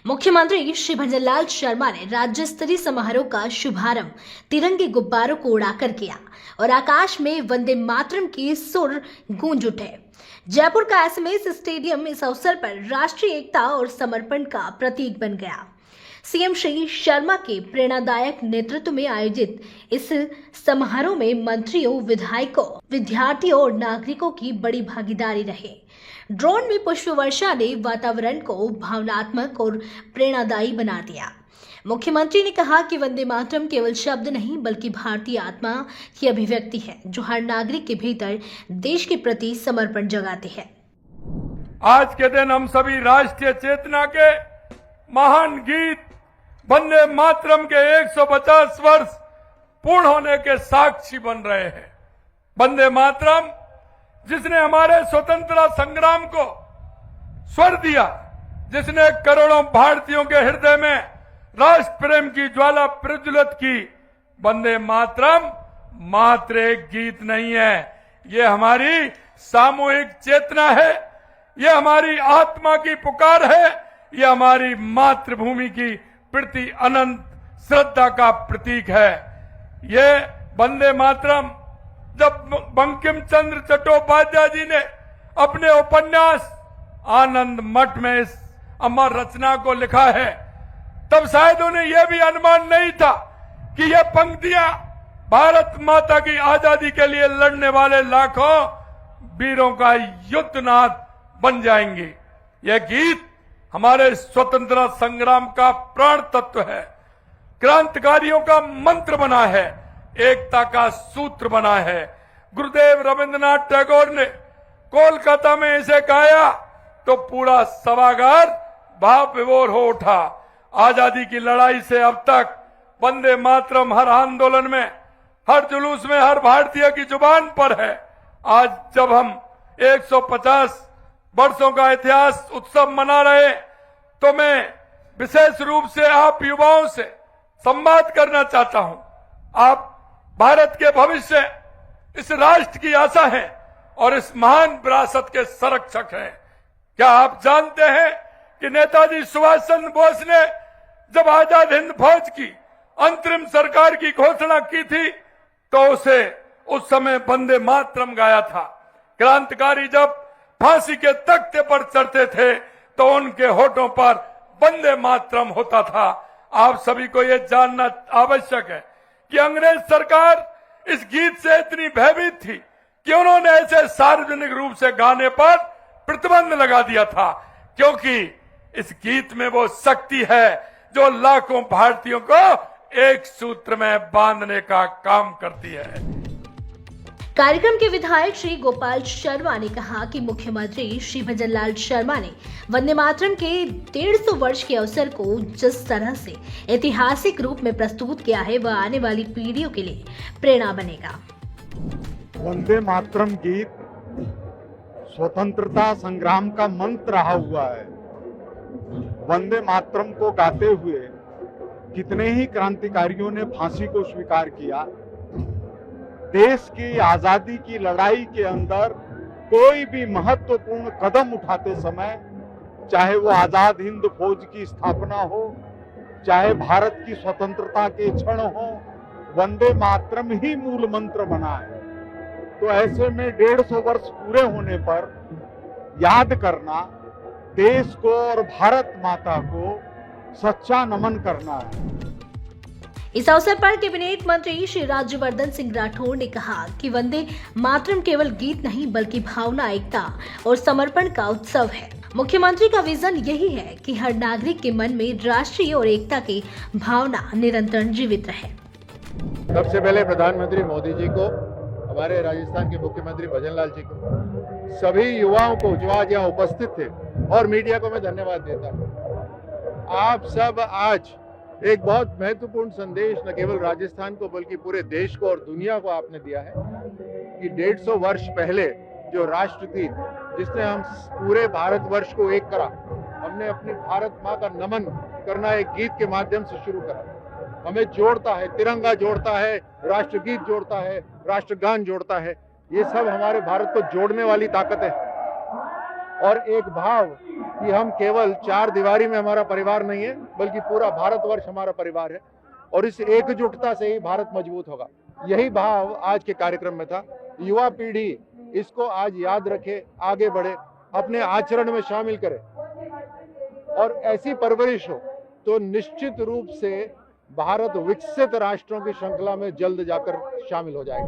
मुख्यमंत्री श्री भजनलाल शर्मा ने राज्य स्तरीय समारोह का शुभारंभ तिरंगे गुब्बारों को उड़ाकर किया और आकाश में वंदे मातरम की सुर गूंज उठे। जयपुर का एसएमएस स्टेडियम इस अवसर पर राष्ट्रीय एकता और समर्पण का प्रतीक बन गया। सीएम श्री शर्मा के प्रेरणादायक नेतृत्व में आयोजित इस समारोह में मंत्रियों, विधायकों, विद्यार्थियों और नागरिकों की बड़ी भागीदारी रही। ड्रोन में पुष्प वर्षा ने वातावरण को भावनात्मक और प्रेरणादायी बना दिया। मुख्यमंत्री ने कहा कि वंदे मातरम केवल शब्द नहीं बल्कि भारतीय आत्मा की अभिव्यक्ति है, जो हर नागरिक के भीतर देश के प्रति समर्पण जगाती है। आज के दिन हम सभी राष्ट्रीय चेतना के महान गीत वंदे मातरम के 150 वर्ष पूर्ण होने के साक्षी बन रहे हैं। वंदे मातरम जिसने हमारे स्वतंत्रता संग्राम को स्वर दिया, जिसने करोड़ों भारतीयों के हृदय में राष्ट्र प्रेम की ज्वाला प्रज्वलित की, वंदे मातरम मात्र एक गीत नहीं है, ये हमारी सामूहिक चेतना है, ये हमारी आत्मा की पुकार है, ये हमारी मातृभूमि की प्रति अनंत श्रद्धा का प्रतीक है। ये वंदे मातरम जब बंकिम चंद्र चट्टोपाध्याय जी ने अपने उपन्यास आनंद मठ में इस अमर रचना को लिखा है, तब शायद उन्हें यह भी अनुमान नहीं था कि ये पंक्तियां भारत माता की आजादी के लिए लड़ने वाले लाखों वीरों का युद्धनाद बन जाएंगे। यह गीत हमारे स्वतंत्रता संग्राम का प्राण तत्व है, क्रांतिकारियों का मंत्र बना है, एकता का सूत्र बना है। गुरुदेव रविंद्रनाथ टैगोर ने कोलकाता में इसे गाया तो पूरा सभागार भाव विभोर हो उठा। आजादी की लड़ाई से अब तक वंदे मातरम हर आंदोलन में, हर जुलूस में, हर भारतीय की जुबान पर है। आज जब हम 150 वर्षों का इतिहास उत्सव मना रहे, तो मैं विशेष रूप से आप युवाओं से संवाद करना चाहता हूं। आप भारत के भविष्य, इस राष्ट्र की आशा है और इस महान विरासत के संरक्षक हैं। क्या आप जानते हैं कि नेताजी सुभाष चंद्र बोस ने जब आजाद हिंद फौज की अंतरिम सरकार की घोषणा की थी, तो उसे उस समय वंदे मातरम गाया था। क्रांतिकारी जब फांसी के तख्ते पर चढ़ते थे तो उनके होठों पर वंदे मातरम होता था। आप सभी को यह जानना आवश्यक है कि अंग्रेज सरकार इस गीत से इतनी भयभीत थी कि उन्होंने ऐसे सार्वजनिक रूप से गाने पर प्रतिबंध लगा दिया था, क्योंकि इस गीत में वो शक्ति है जो लाखों भारतीयों को एक सूत्र में बांधने का काम करती है। कार्यक्रम के विधायक श्री गोपाल शर्मा ने कहा कि मुख्यमंत्री श्री भजनलाल शर्मा ने वंदे मातरम के 150 वर्ष के अवसर को जिस तरह से ऐतिहासिक रूप में प्रस्तुत किया है, वह आने वाली पीढ़ियों के लिए प्रेरणा बनेगा। वंदे मातरम गीत स्वतंत्रता संग्राम का मंत्र रहा हुआ है। वंदे मातरम को गाते हुए कितने ही क्रांतिकारियों ने फांसी को स्वीकार किया। देश की आजादी की लड़ाई के अंदर कोई भी महत्वपूर्ण कदम उठाते समय, चाहे वो आजाद हिंद फौज की स्थापना हो, चाहे भारत की स्वतंत्रता के क्षण हो, वंदे मातरम ही मूल मंत्र बना है। तो ऐसे में 150 वर्ष पूरे होने पर याद करना, देश को और भारत माता को सच्चा नमन करना है। इस अवसर पर कैबिनेट मंत्री श्री राज्यवर्धन सिंह राठौड़ ने कहा कि वंदे मातरम केवल गीत नहीं बल्कि भावना, एकता और समर्पण का उत्सव है। मुख्यमंत्री का विजन यही है कि हर नागरिक के मन में राष्ट्रीय और एकता की भावना निरंतर जीवित रहे। सबसे पहले प्रधानमंत्री मोदी जी को, हमारे राजस्थान के मुख्यमंत्री भजनलाल जी को, सभी युवाओं को जो आज यहाँ उपस्थित थे और मीडिया को मैं धन्यवाद देता हूँ। आप सब आज एक बहुत महत्वपूर्ण संदेश न केवल राजस्थान को बल्कि पूरे देश को और दुनिया को आपने दिया है कि 150 वर्ष पहले जो राष्ट्रगीत जिसने हम पूरे भारतवर्ष को एक करा, हमने अपनी भारत माँ का नमन करना एक गीत के माध्यम से शुरू करा। हमें जोड़ता है, तिरंगा जोड़ता है, राष्ट्रगीत जोड़ता है, राष्ट्रगान जोड़ता है। ये सब हमारे भारत को जोड़ने वाली ताकत है और एक भाव कि हम केवल चार दीवारी में हमारा परिवार नहीं है, बल्कि पूरा भारतवर्ष हमारा परिवार है और इस एकजुटता से ही भारत मजबूत होगा। यही भाव आज के कार्यक्रम में था। युवा पीढ़ी इसको आज याद रखे, आगे बढ़े, अपने आचरण में शामिल करे और ऐसी परवरिश हो तो निश्चित रूप से भारत विकसित राष्ट्रों की श्रृंखला में जल्द जाकर शामिल हो जाएगा।